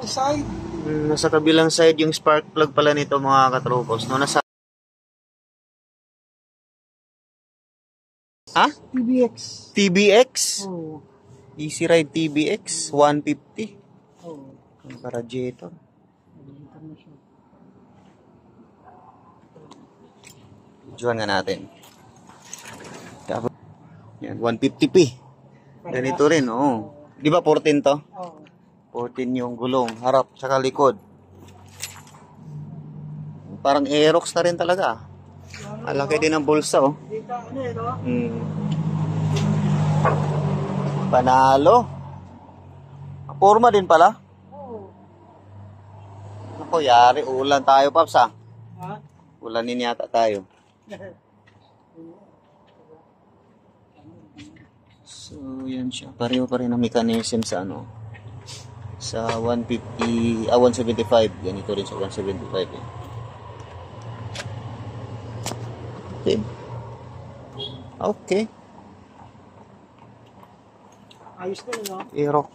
Side. Nasa kabilang side yung spark plug pala nito mga katropos. No, nasa... Ha? TBX. TBX? Oh. Easy Ride TBX 150. Oh. Ang radiator. Juan nga natin. Yan, 150p. Ganito rin, oo. Di ba 14 to? Oh. 14 yung gulong, harap, saka likod. Parang Aerox na rin talaga. Malaki din ang bulsa, oh. Panalo. Forma din pala. Ako, yari, ulan tayo, Paps, ha? Ulanin yata tayo. So, yan siya. Pareho pa rin ang mechanism sa ano. Sa 150, 175. Ganito rin sa 175. Eh. Okay. Okay. Ayos na no? Aerox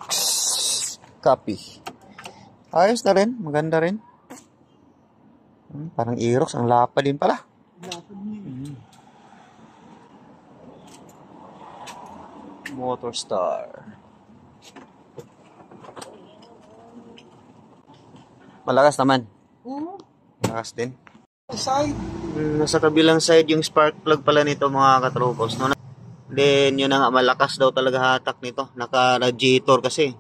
copy. Ayos na rin. Maganda rin. Parang Aerox. Ang lapa din pala. Lapad niya. Motorstar. Malakas naman. Malakas din. Side. Nasa kabilang side yung spark plug pala nito mga katropos. No? Then yun na nga, malakas daw talaga hatak nito. Naka-radiator kasi.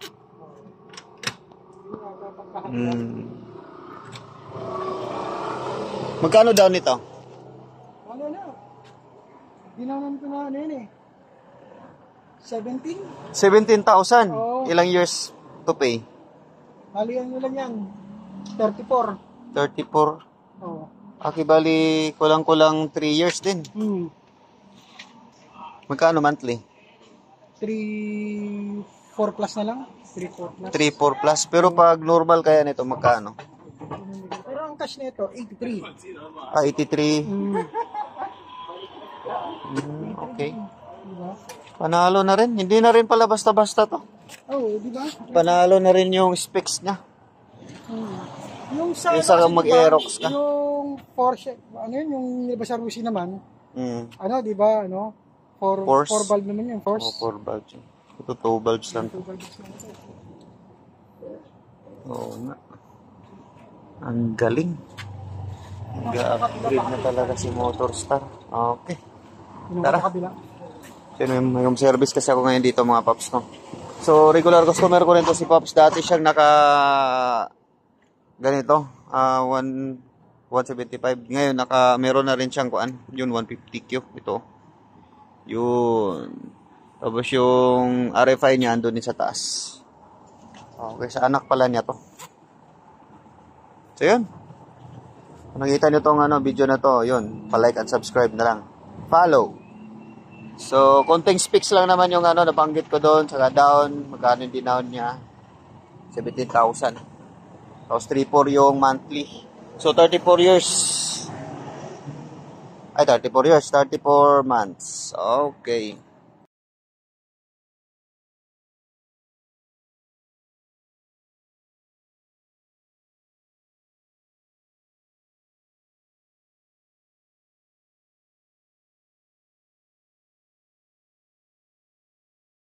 Magkano daw nito? Ano na? Ginawan ko na ano yun eh. 17? 17,000. Oo. Ilang years to pay? Halihan nyo lang yan. 34. 34. Oo. Aki bali kulang-kulang 3 years din. Magkano monthly? 3-4 plus na lang. 3-4 plus. 3-4 plus. Pero pag normal kaya nito, magkano? Pero ang cash nito, 83. Ah, 83. Okay. Diba? Panalo na rin. Hindi na rin pala basta-basta to. Oo, di ba? Panalo na rin yung specs niya. Yung sa Isa kang mag-Aerox ka. Yung Porsche, ano yun, yung nilabas sa Rusi naman, ano, di ba, ano, Force. 4 valve naman yun, Force. 4 valves. Ito 2 valves lang. 2 valves lang ito. Oo nga. Ang galing. Nag-upgrade na talaga si Motorstar. Okay. Tara. So, yung service kasi ako ngayon dito mga Pops ko. So, regular customer ko rin to si Pops. Dati siyang naka ganito, 175. Ngayon, meron na rin siyang kuan. Yun, 150Q. Ito. Yun. Tapos yung RFI niya andun din sa taas. Okay, sa anak pala niya to. So, yun. Kung nakita nyo tong video na to, yun. Pa-like and subscribe na lang. Follow. So, konting specs lang naman yung nabanggit ko doon. Saka down, magkano yung dinown niya? 17,000. Tapos 3-4 yung monthly. So, 34 years. Ay, 34 years. 34 months. Okay.